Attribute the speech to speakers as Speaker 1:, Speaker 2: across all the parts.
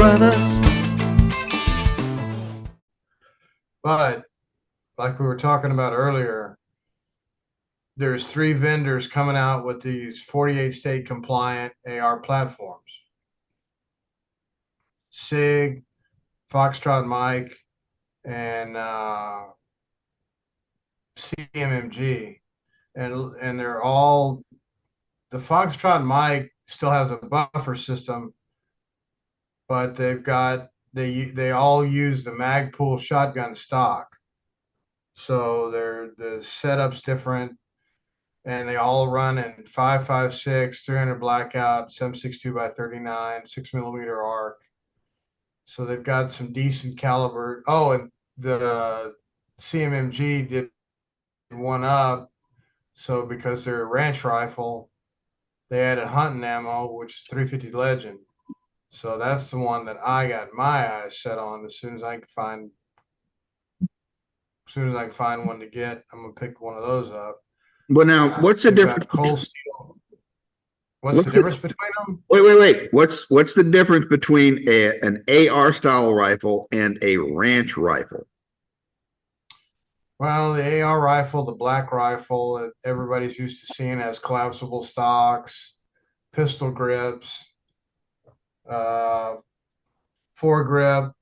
Speaker 1: brothers.
Speaker 2: But like we were talking about earlier, there's 3 vendors coming out with these 48 state compliant AR platforms. SIG, Foxtrot Mike, and CMMG. And they're all, the Foxtrot Mike still has a buffer system, but they all use the Magpul shotgun stock. So the setup's different, and they all run in 5.56, 300 blackout, 7.62 by 39, 6mm arc. So they've got some decent caliber. Oh, and the CMMG did one up. So because they're a ranch rifle, they added hunting ammo, which is 350 Legend. So that's the one that I got my eyes set on. As soon as I can find one to get, I'm gonna pick one of those up.
Speaker 3: Well, now, what's the
Speaker 2: They've got
Speaker 3: difference?
Speaker 2: Cold Steel. What's the difference between them?
Speaker 3: Wait. What's the difference between an AR style rifle and a ranch rifle?
Speaker 2: Well, the AR rifle, the black rifle that everybody's used to seeing, has collapsible stocks, pistol grips, foregrip.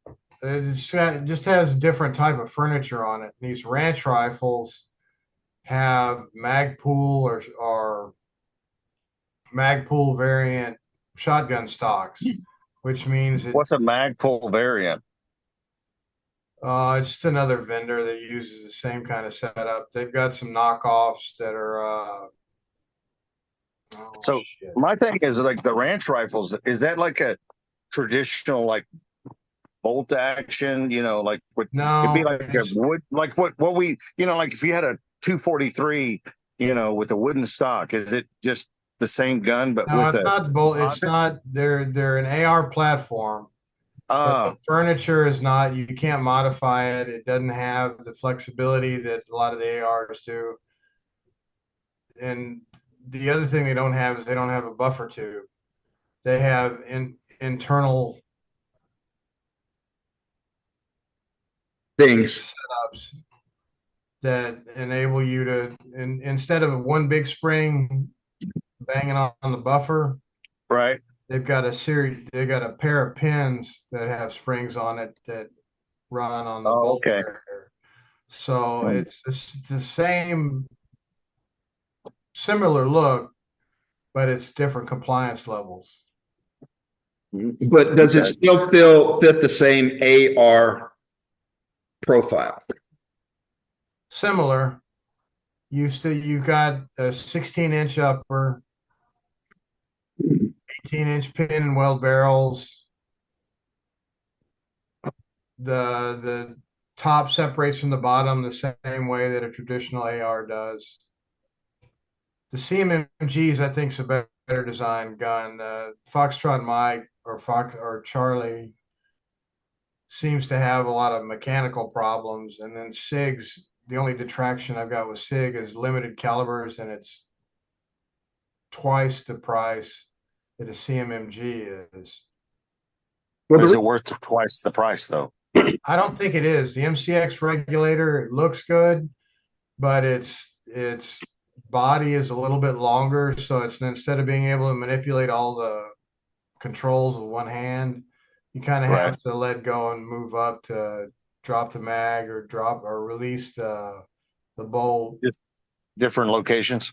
Speaker 2: It just has a different type of furniture on it. These ranch rifles have Magpul or Magpul variant shotgun stocks, which means
Speaker 4: What's a Magpul variant?
Speaker 2: It's just another vendor that uses the same kind of setup. They've got some knockoffs that are.
Speaker 4: So
Speaker 2: Shit.
Speaker 4: my thing is like the ranch rifles. Is that like a traditional like bolt action? You know, like what
Speaker 2: No,
Speaker 4: it'd be like a wood, like what we, you know, like if you had a 243, you know, with a wooden stock, is it just the same gun but
Speaker 2: no,
Speaker 4: with
Speaker 2: it's
Speaker 4: a
Speaker 2: not bolt. It's not. They're an AR platform. But the
Speaker 4: uh
Speaker 2: furniture is not. You can't modify it. It doesn't have the flexibility that a lot of the ARs do. And the other thing they don't have is they don't have a buffer tube. They have internal
Speaker 3: Things.
Speaker 2: setups that enable you to, instead of one big spring banging on the buffer,
Speaker 4: right?
Speaker 2: they've got a pair of pins that have springs on it that run on the
Speaker 4: Oh,
Speaker 2: bolt
Speaker 4: okay.
Speaker 2: carrier. So it's the same, similar look, but it's different compliance levels.
Speaker 3: But does it still fit the same AR profile?
Speaker 2: Similar. You've got a 16-inch upper, 18-inch pin and weld barrels. The top separates from the bottom the same way that a traditional AR does. The CMMGs, I think, is a better design gun. Foxtrot Mike or Charlie seems to have a lot of mechanical problems, and then SIG's, the only detraction I've got with SIG is limited calibers, and it's twice the price that a CMMG is.
Speaker 3: Well,
Speaker 4: Is it worth twice the price though?
Speaker 2: I don't think it is. The MCX regulator, it looks good, but its body is a little bit longer, so it's, instead of being able to manipulate all the controls with one hand, you kind of
Speaker 4: Right.
Speaker 2: have to let go and move up to drop the mag or drop or release the bolt.
Speaker 4: Just different locations.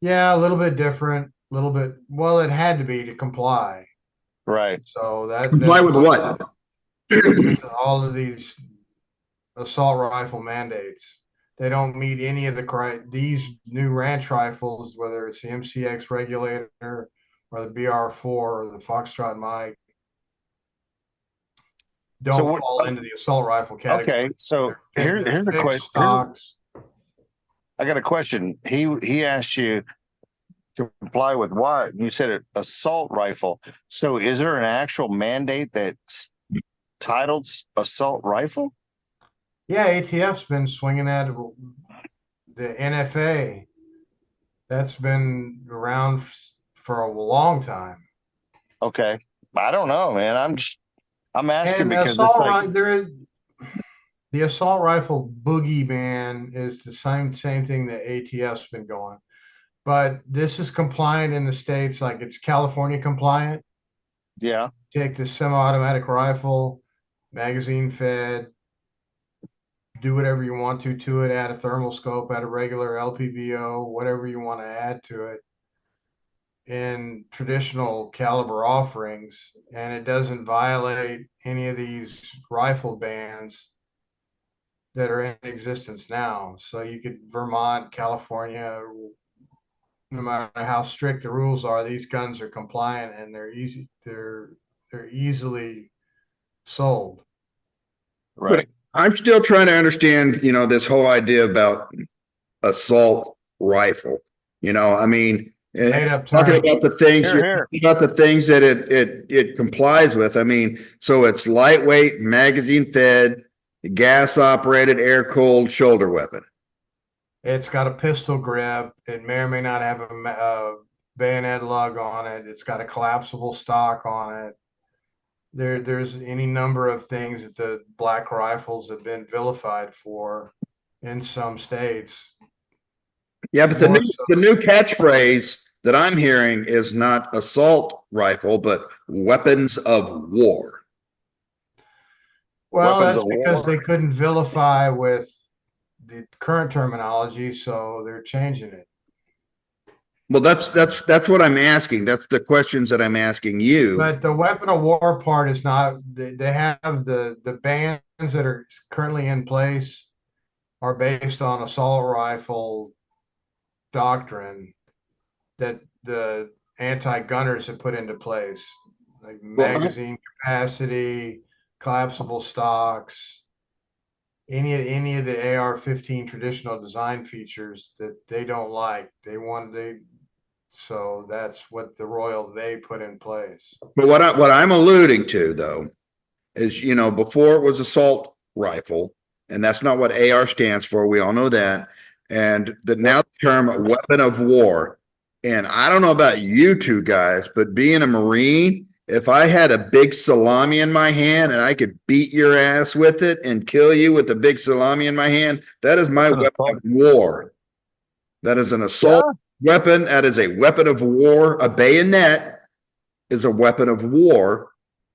Speaker 2: Yeah, a little bit different, a little bit. Well, it had to be to comply.
Speaker 4: Right.
Speaker 2: So
Speaker 3: comply with what?
Speaker 2: with all of these assault rifle mandates. They don't meet any of these new ranch rifles, whether it's the MCX regulator or the BR4 or the Foxtrot Mike, don't fall into the assault rifle category.
Speaker 4: Okay, so
Speaker 2: They're
Speaker 4: here's the
Speaker 2: fixed
Speaker 4: question.
Speaker 2: stocks.
Speaker 4: I got a question. He asked you to comply with what? You said an assault rifle. So is there an actual mandate that's titled assault rifle?
Speaker 2: Yeah, ATF's been swinging at the NFA. That's been around for a long time.
Speaker 4: Okay. I don't know, man. I'm asking
Speaker 2: And
Speaker 4: because it's like,
Speaker 2: the assault rifle boogeyman is the same thing that ATF's been going. But this is compliant in the states, like it's California compliant.
Speaker 4: yeah,
Speaker 2: Take the semi-automatic rifle, magazine fed, do whatever you want to it, add a thermal scope, add a regular LPVO, whatever you want to add to it in traditional caliber offerings, and it doesn't violate any of these rifle bans that are in existence now. So you could Vermont, California, no matter how strict the rules are, these guns are compliant and they're easily sold.
Speaker 4: right.
Speaker 3: I'm still trying to understand, this whole idea about assault rifle. I mean,
Speaker 2: Made up
Speaker 3: talking
Speaker 2: term.
Speaker 3: about the things
Speaker 4: Here, here.
Speaker 3: about the things that it complies with. I mean, so it's lightweight, magazine fed, gas operated, air cooled shoulder weapon.
Speaker 2: It's got a pistol grip. It may or may not have a bayonet lug on it. It's got a collapsible stock on it. There's any number of things that the black rifles have been vilified for in some states.
Speaker 3: Yeah, but the new catchphrase that I'm hearing is not assault rifle, but weapons of war.
Speaker 2: Well,
Speaker 4: Weapons
Speaker 2: that's
Speaker 4: of
Speaker 2: because
Speaker 4: war.
Speaker 2: they couldn't vilify with the current terminology, so they're changing it.
Speaker 3: Well, that's what I'm asking. That's the questions that I'm asking you.
Speaker 2: But the weapon of war part is not. They have the bans that are currently in place are based on assault rifle doctrine that the anti-gunners have put into place, like magazine capacity, collapsible stocks, any of the AR-15 traditional design features that they don't like. So that's what the Royal they put in place.
Speaker 3: But what I'm alluding to though is, before it was assault rifle, and that's not what AR stands for. We all know that. And now the term weapon of war. And I don't know about you two guys, but being a Marine, if I had a big salami in my hand and I could beat your ass with it and kill you with a big salami in my hand, that is my weapon of war. That is an assault weapon. That is a weapon of war. A bayonet is a weapon of war,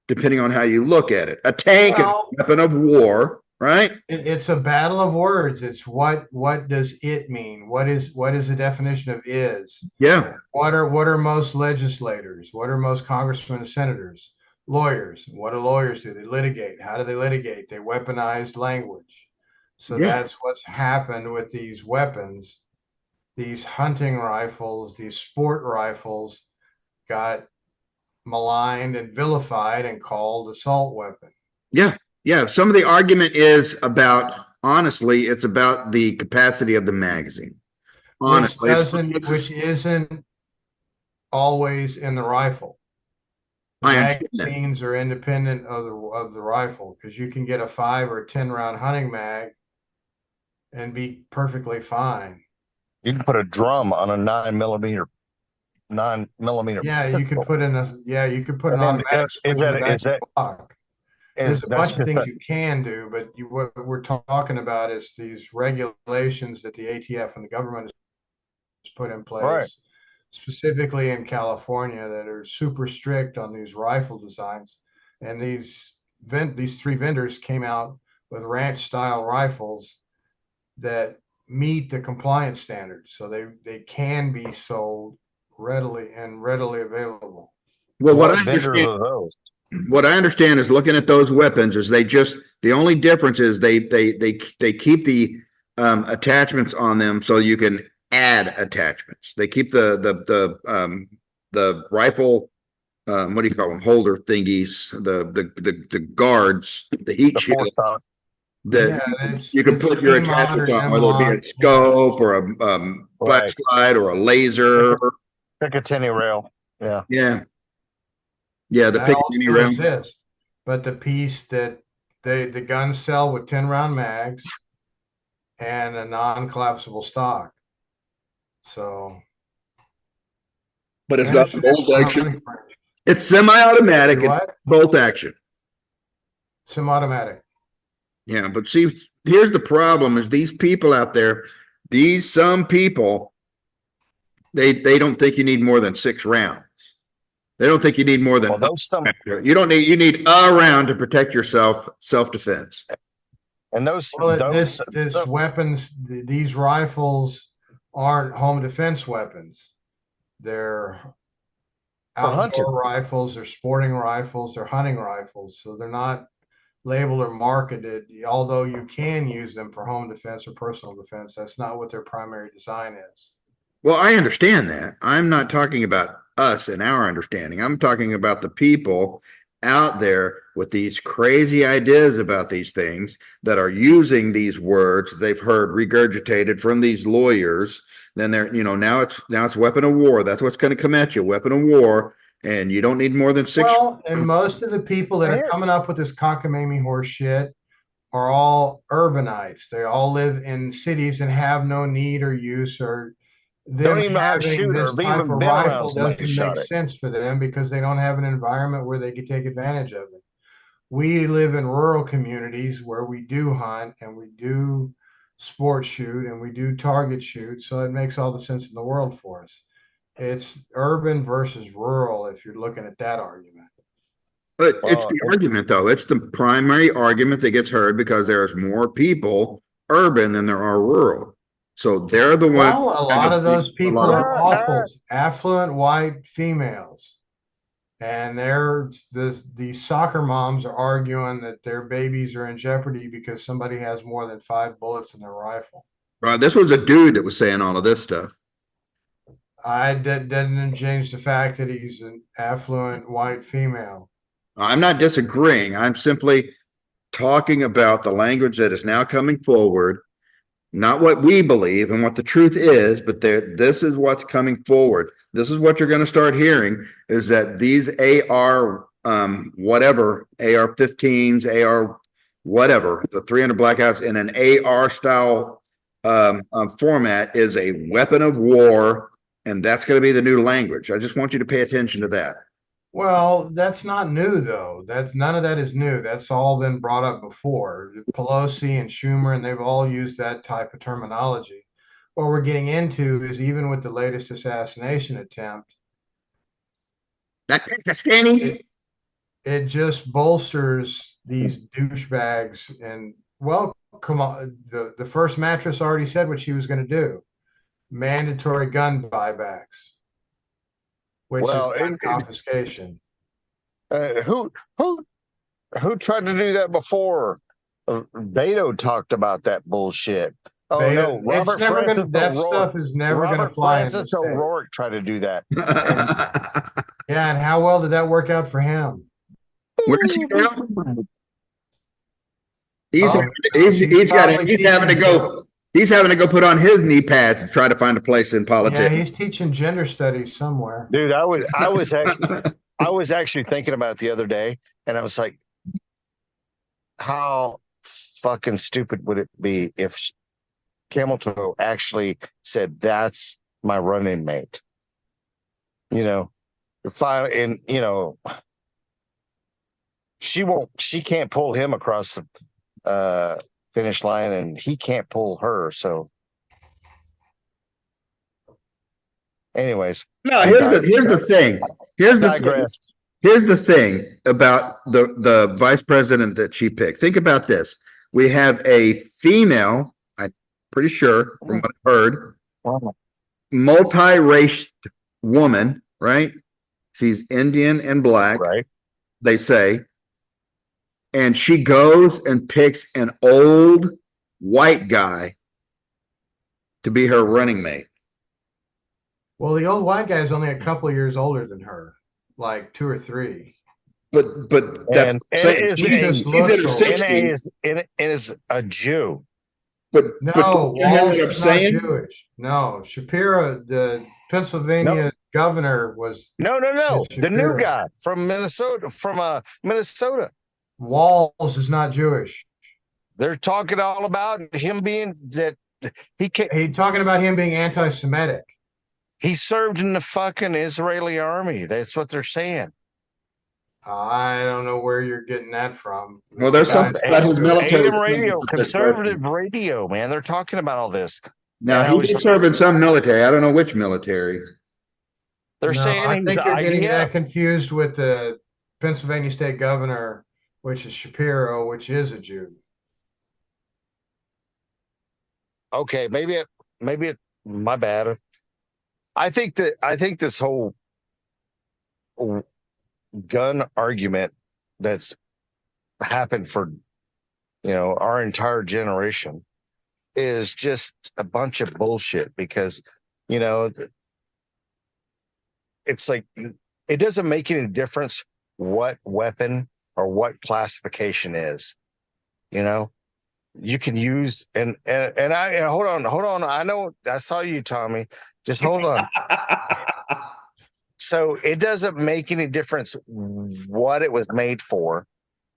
Speaker 3: depending on how you look at it. A tank is a weapon of war, right?
Speaker 2: It's a battle of words. It's what does it mean? What is the definition of is?
Speaker 3: Yeah.
Speaker 2: What are most legislators? What are most congressmen and senators? Lawyers. What do lawyers do? They litigate. How do they litigate? They weaponize language. So that's what's happened with these weapons. These hunting rifles, these sport rifles got maligned and vilified and called assault weapon.
Speaker 3: Yeah. Yeah. Some of the argument is about, honestly, it's about the capacity of the magazine. Honestly,
Speaker 2: which isn't always in the rifle. Magazines are independent of the rifle, because you can get a 5 or 10 round hunting mag and be perfectly fine.
Speaker 4: You can put a drum on a 9mm.
Speaker 2: Yeah, you could put an automatic switch in the back of the block. There's a bunch of things you can do, but what we're talking about is these regulations that the ATF and the government has put in place, specifically in California, that are super strict on these rifle designs. And these three vendors came out with ranch style rifles that meet the compliance standards, so they can be sold readily available.
Speaker 3: Well, what I understand is, looking at those weapons, is the only difference is they keep the attachments on them, so you can add attachments. They keep the rifle, what do you call them, holder thingies, the guards, the heat shield that you can put your attachments on, whether it be a scope or a flashlight or a laser,
Speaker 4: Picatinny rail. Yeah.
Speaker 3: The Picatinny rail
Speaker 2: exists, but the piece that the guns sell with 10 round mags and a non-collapsible stock. So,
Speaker 3: but it's got bolt action. It's semi-automatic. It's
Speaker 2: What?
Speaker 3: bolt action.
Speaker 2: Semi-automatic.
Speaker 3: Yeah, but see, here's the problem: is these people out there, some people, they don't think you need more than 6 rounds. They don't think you need more than
Speaker 4: Well, those some
Speaker 3: you need a round to protect yourself, self-defense.
Speaker 4: and those
Speaker 2: Well,
Speaker 4: those
Speaker 2: this
Speaker 4: some,
Speaker 2: weapons, these rifles aren't home defense weapons. They're
Speaker 4: for hunting.
Speaker 2: outdoor rifles, they're sporting rifles, they're hunting rifles. So they're not labeled or marketed, although you can use them for home defense or personal defense. That's not what their primary design is.
Speaker 3: Well, I understand that. I'm not talking about us and our understanding. I'm talking about the people out there with these crazy ideas about these things that are using these words they've heard regurgitated from these lawyers. Then they're, now it's weapon of war. That's what's going to come at you, weapon of war, and you don't need more than 6.
Speaker 2: Well, and most of the people that are coming up with this cockamamie horse shit are all urbanites. They all live in cities and have no need or use, or them
Speaker 4: Don't even know how to
Speaker 2: having
Speaker 4: shoot or
Speaker 2: this
Speaker 4: have
Speaker 2: type
Speaker 4: even
Speaker 2: of
Speaker 4: been around
Speaker 2: rifle
Speaker 4: somebody who
Speaker 2: doesn't
Speaker 4: shot
Speaker 2: make
Speaker 4: it.
Speaker 2: sense for them because they don't have an environment where they can take advantage of it. We live in rural communities where we do hunt and we do sport shoot and we do target shoot, so it makes all the sense in the world for us. It's urban versus rural if you're looking at that argument.
Speaker 3: But it's
Speaker 4: Well,
Speaker 3: the argument, though. It's the primary argument that gets heard because there's more people urban than there are rural. So they're the ones.
Speaker 2: Well, a lot of those people are
Speaker 4: lot.
Speaker 2: awful, affluent white females. And these soccer moms are arguing that their babies are in jeopardy because somebody has more than 5 bullets in their rifle.
Speaker 3: This was a dude that was saying all of this stuff.
Speaker 2: That doesn't change the fact that he's an affluent white female.
Speaker 3: I'm not disagreeing. I'm simply talking about the language that is now coming forward, not what we believe and what the truth is, but this is what's coming forward. This is what you're going to start hearing is that these AR, whatever, AR-15s, AR, whatever, the 300 Blackouts in an AR style format is a weapon of war, and that's going to be the new language. I just want you to pay attention to that.
Speaker 2: Well, that's not new though. None of that is new. That's all been brought up before. Pelosi and Schumer, and they've all used that type of terminology. What we're getting into is even with the latest assassination attempt, it just bolsters these douchebags. And well, come on, the first mattress already said what she was going to do: mandatory gun buybacks, which is confiscation.
Speaker 4: Who tried to do that before? Beto talked about that bullshit. Oh
Speaker 2: Beto,
Speaker 4: no, Robert Francis
Speaker 2: that
Speaker 4: O'Rourke.
Speaker 2: stuff is never going to fly.
Speaker 4: Francis O'Rourke tried to do that.
Speaker 2: Yeah, and how well did that work out for him?
Speaker 3: Where's he now? He's having to go put on his knee pads and try to find a place in politics.
Speaker 2: Yeah, he's teaching gender studies somewhere.
Speaker 4: Dude, I was actually thinking about it the other day, and I was like, how fucking stupid would it be if Camel Toe actually said, "That's my running mate"? She can't pull him across the finish line, and he can't pull her. So, anyways,
Speaker 3: no. Here's the thing. Here's the thing about the vice president that she picked. Think about this. We have a female, I'm pretty sure from what I've heard, multi-race woman, right? She's Indian and black,
Speaker 4: right?
Speaker 3: They say. And she goes and picks an old white guy to be her running mate.
Speaker 2: Well, the old white guy is only a couple of years older than her, like 2 or 3.
Speaker 3: But that's
Speaker 4: he's in his 60s. It is a Jew.
Speaker 2: But Walz is not Jewish. No, Shapiro, the Pennsylvania governor, was
Speaker 4: no. The new guy from Minnesota.
Speaker 2: Walz is not Jewish.
Speaker 4: They're talking all about him being that
Speaker 2: He's talking about him being anti-Semitic.
Speaker 4: He served in the fucking Israeli army. That's what they're saying.
Speaker 2: I don't know where you're getting that from.
Speaker 3: Well, there's
Speaker 2: The guy
Speaker 3: something about his
Speaker 2: said-
Speaker 3: military.
Speaker 4: AM radio, conservative radio, man. They're talking about all this.
Speaker 3: Now,
Speaker 4: And I
Speaker 3: he
Speaker 4: was-
Speaker 3: did serve in some military. I don't know which military.
Speaker 4: They're
Speaker 2: No,
Speaker 4: saying
Speaker 2: I
Speaker 4: he's
Speaker 2: think you're getting
Speaker 4: IDF.
Speaker 2: that confused with the Pennsylvania state governor, which is Shapiro, which is a Jew.
Speaker 4: Okay, my bad. I think this whole gun argument that's happened for our entire generation is just a bunch of bullshit because it's like it doesn't make any difference what weapon or what classification is. You can use and I hold on. I know I saw you, Tommy. Just hold on. So it doesn't make any difference what it was made for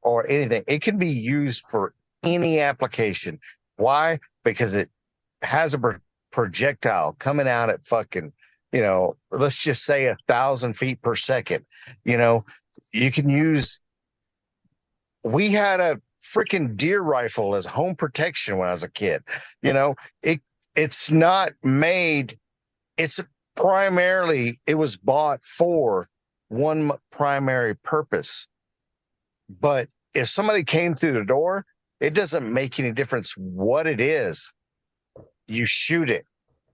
Speaker 4: or anything. It can be used for any application. Why? Because it has a projectile coming out at fucking, let's just say 1,000 feet per second. You can use. We had a freaking deer rifle as home protection when I was a kid. It's not made. It's primarily, it was bought for one primary purpose. But if somebody came through the door, it doesn't make any difference what it is. You shoot it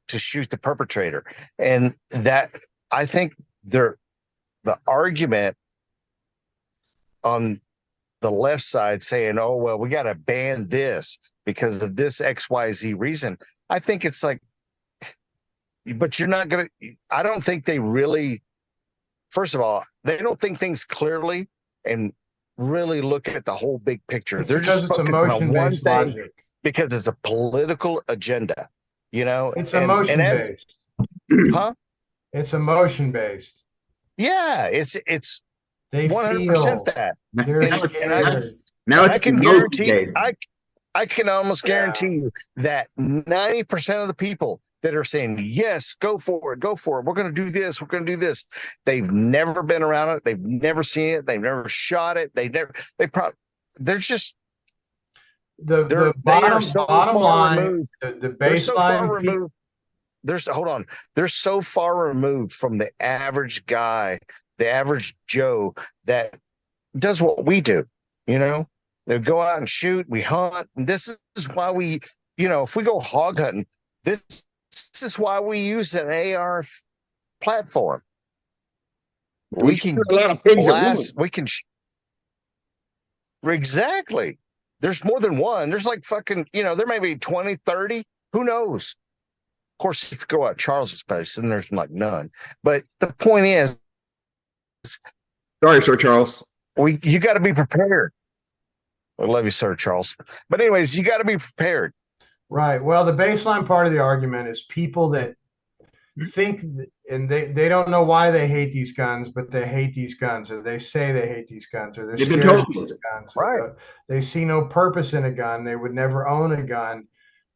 Speaker 4: to shoot the perpetrator. And that, I think the argument on the left side saying, oh, well, we got to ban this because of this XYZ reason. I think it's like, but you're not going to, I don't think they really, first of all, they don't think things clearly and really look at the whole big picture. They're just focusing on one thing logic. Because it's a political agenda,
Speaker 2: It's emotion based.
Speaker 4: Huh?
Speaker 2: It's emotion based.
Speaker 4: Yeah, it's
Speaker 2: they
Speaker 4: 100% that.
Speaker 3: Now it's
Speaker 4: I can guarantee I can almost guarantee you that 90% of the people that are saying, yes, go for it. We're going to do this. We're going to do this. They've never been around it. They've never seen it. They've never shot it. They're just,
Speaker 2: the bottom line, the baseline.
Speaker 4: They're so far removed from the average guy, the average Joe that does what we do, They go out and shoot, we hunt. And this is why we, if we go hog hunting, this is why we use an AR platform. We can
Speaker 3: a lot of pigs
Speaker 4: blast, we can exactly. There's more than one. There's like fucking, there may be 20, 30, who knows? Of course, if you go out Charles's place, then there's like none. But the point is,
Speaker 3: sorry, Sir Charles.
Speaker 4: You got to be prepared. I love you, Sir Charles. But anyways, you got to be prepared.
Speaker 2: Right. Well, the baseline part of the argument is people that think, and they don't know why they hate these guns, but they hate these guns, or they say they hate these guns, or they're scared of these guns.
Speaker 4: Right.
Speaker 2: They see no purpose in a gun. They would never own a gun.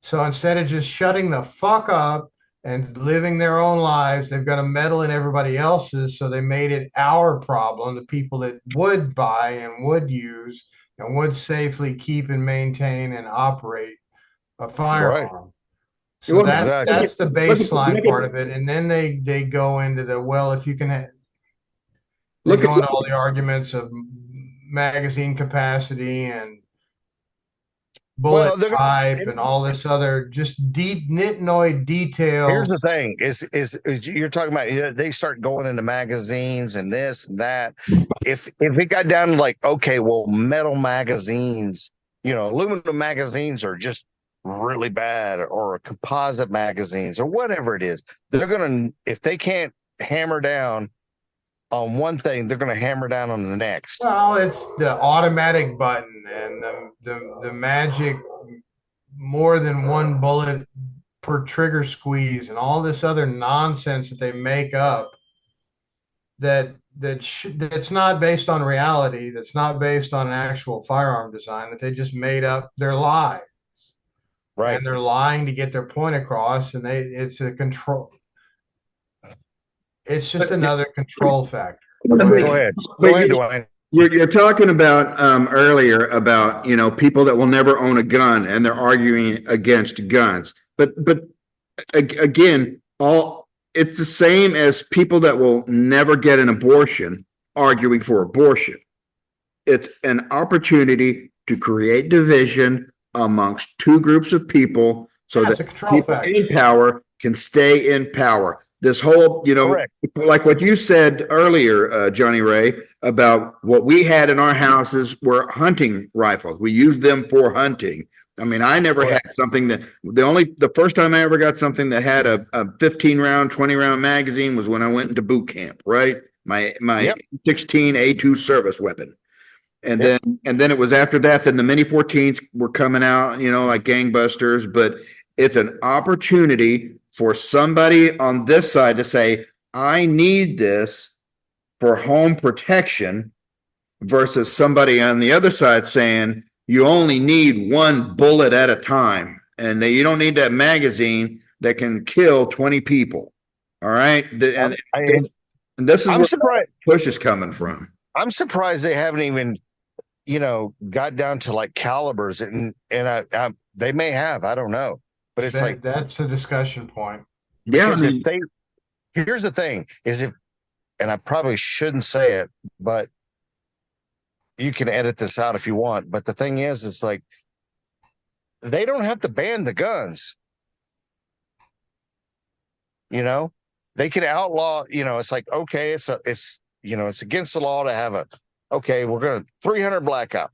Speaker 2: So instead of just shutting the fuck up and living their own lives, they've got to meddle in everybody else's. So they made it our problem, the people that would buy and would use and would safely keep and maintain and operate a firearm. Right. So that's the baseline part of it. And then they go into the, well, if you can look at all the arguments of magazine capacity and bullet type and all this other just deep nitnoid details.
Speaker 4: Here's the thing is you're talking about, they start going into magazines and this and that. If it got down to like, okay, well, metal magazines, aluminum magazines are just really bad, or composite magazines or whatever it is, they're going to, if they can't hammer down on one thing, they're going to hammer down on the next.
Speaker 2: Well, it's the automatic button and the magic more than one bullet per trigger squeeze and all this other nonsense that they make up that's not based on reality, that's not based on an actual firearm design, that they just made up their lies. Right. And they're lying to get their point across, and it's a control. It's just another control factor.
Speaker 4: Go ahead, Dwayne.
Speaker 3: You're talking about earlier about, you know, people that will never own a gun and they're arguing against guns. But again, all it's the same as people that will never get an abortion arguing for abortion. It's an opportunity to create division amongst two groups of people so
Speaker 2: Yeah, it's
Speaker 3: that
Speaker 2: a control
Speaker 3: people
Speaker 2: factor.
Speaker 3: in power can stay in power. This whole, you know,
Speaker 4: Correct.
Speaker 3: like what you said earlier, Johnny Ray, about what we had in our houses were hunting rifles. We used them for hunting. I mean, I never had something that the first time I ever got something that had a 15 round, 20 round magazine was when I went into boot camp, right? My
Speaker 4: Yep.
Speaker 3: 16 A2 service weapon. And
Speaker 4: Yep.
Speaker 3: then it was after that, then the mini 14s were coming out, you know, like gangbusters, but it's an opportunity for somebody on this side to say, I need this for home protection versus somebody on the other side saying, you only need one bullet at a time and you don't need that magazine that can kill 20 people. All right. And this is
Speaker 4: I'm
Speaker 3: where
Speaker 4: surprised.
Speaker 3: push is coming from.
Speaker 4: I'm surprised they haven't even, got down to like calibers, and I they may have. I don't know, but it's like
Speaker 2: That's a discussion point.
Speaker 3: Yeah.
Speaker 4: because if they, here's the thing is if, and I probably shouldn't say it, but you can edit this out if you want. But the thing is, it's like they don't have to ban the guns. They can outlaw. It's like, okay, it's against the law to have okay, we're going to 300 blackout.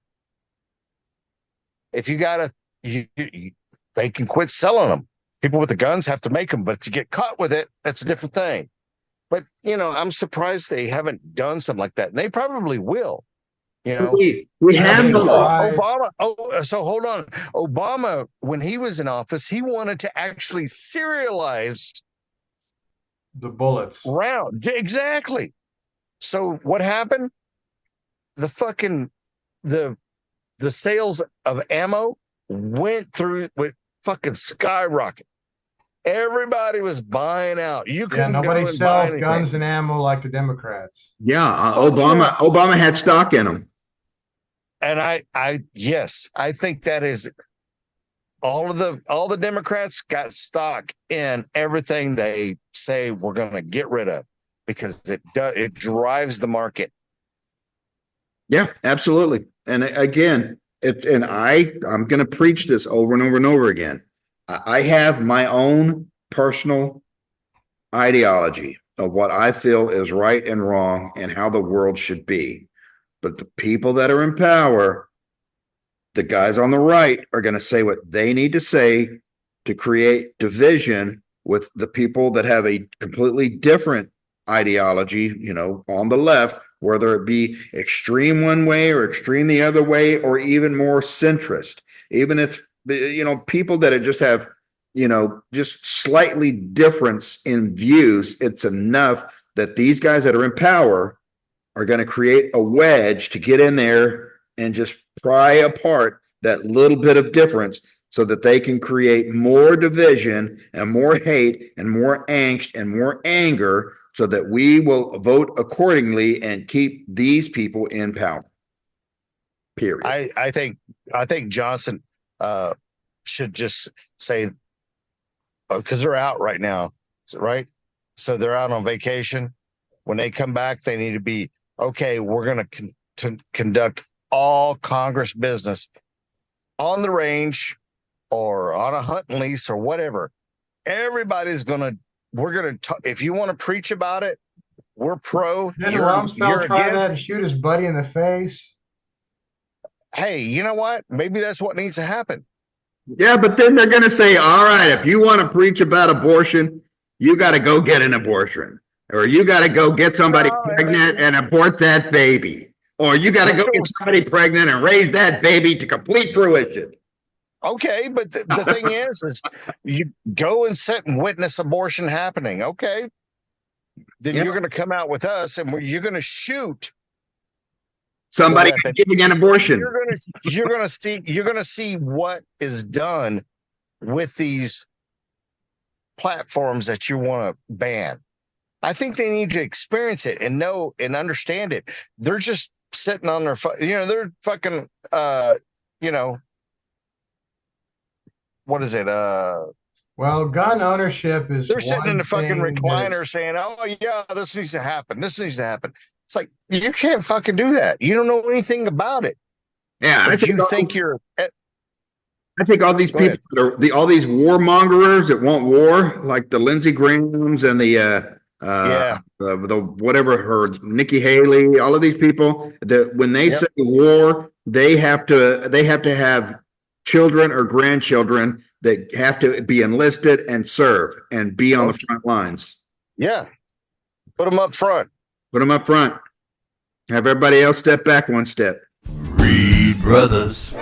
Speaker 4: If you got they can quit selling them. People with the guns have to make them, but to get caught with it, that's a different thing. But I'm surprised they haven't done something like that. And they probably will.
Speaker 3: We have the law.
Speaker 4: Obama. Oh, so hold on. Obama, when he was in office, he wanted to actually serialize
Speaker 2: the bullets.
Speaker 4: Round. Exactly. So what happened? The sales of ammo went through with fucking skyrocket. Everybody was buying out. You couldn't
Speaker 2: nobody
Speaker 4: go and
Speaker 2: sells
Speaker 4: buy
Speaker 2: guns and ammo like the Democrats.
Speaker 3: Yeah, Obama had stock in them.
Speaker 4: And yes, I think that is all the Democrats got stock in everything they say we're going to get rid of because it drives the market.
Speaker 3: Yeah, absolutely. And again, I'm going to preach this over and over and over again. I have my own personal ideology of what I feel is right and wrong and how the world should be. But the people that are in power, the guys on the right, are going to say what they need to say to create division with the people that have a completely different ideology, on the left, whether it be extreme one way or extreme the other way, or even more centrist. Even if, people that just have, just slightly difference in views, it's enough that these guys that are in power are going to create a wedge to get in there and just pry apart that little bit of difference so that they can create more division and more hate and more angst and more anger so that we will vote accordingly and keep these people in power. Period.
Speaker 4: I think Johnson should just say, because they're out right now, right? So they're out on vacation. When they come back, they need to be, okay, we're going to conduct all Congress business on the range or on a hunting lease or whatever. We're going to, if you want to preach about it, we're pro.
Speaker 2: Didn't Rumsfeld try that and shoot his buddy in the face?
Speaker 4: Hey, you know what? Maybe that's what needs to happen.
Speaker 3: Yeah, but then they're going to say, all right, if you want to preach about abortion, you got to go get an abortion. Or you got to go get somebody pregnant and abort that baby. Or you got to go get somebody pregnant and raise that baby to complete fruition.
Speaker 4: Okay, but the thing is you go and sit and witness abortion happening. Okay, then you're going to come out with us and you're going to shoot
Speaker 3: somebody giving an abortion.
Speaker 4: You're going to see what is done with these platforms that you want to ban. I think they need to experience it and know and understand it. They're just sitting on their, they're fucking, you know, what is it?
Speaker 2: Well, gun ownership is
Speaker 4: They're sitting in
Speaker 2: one
Speaker 4: the fucking
Speaker 2: thing
Speaker 4: recliner saying, "Oh yeah, this needs to happen. This needs to happen." It's like you can't fucking do that. You don't know anything about it,
Speaker 3: Yeah,
Speaker 4: but you think you're.
Speaker 3: I think all these
Speaker 4: Go
Speaker 3: people
Speaker 4: ahead.
Speaker 3: that are all these warmongers that want war, like the Lindsey Grahams and
Speaker 4: Yeah.
Speaker 3: the whatever her Nikki Haley, all of these people that when they
Speaker 4: Yep.
Speaker 3: say war, they have to have children or grandchildren that have to be enlisted and serve and be on the
Speaker 4: Okay.
Speaker 3: front lines.
Speaker 4: Yeah. Put them up front.
Speaker 3: Put them up front. Have everybody else step back one step.
Speaker 1: Reed Brothers.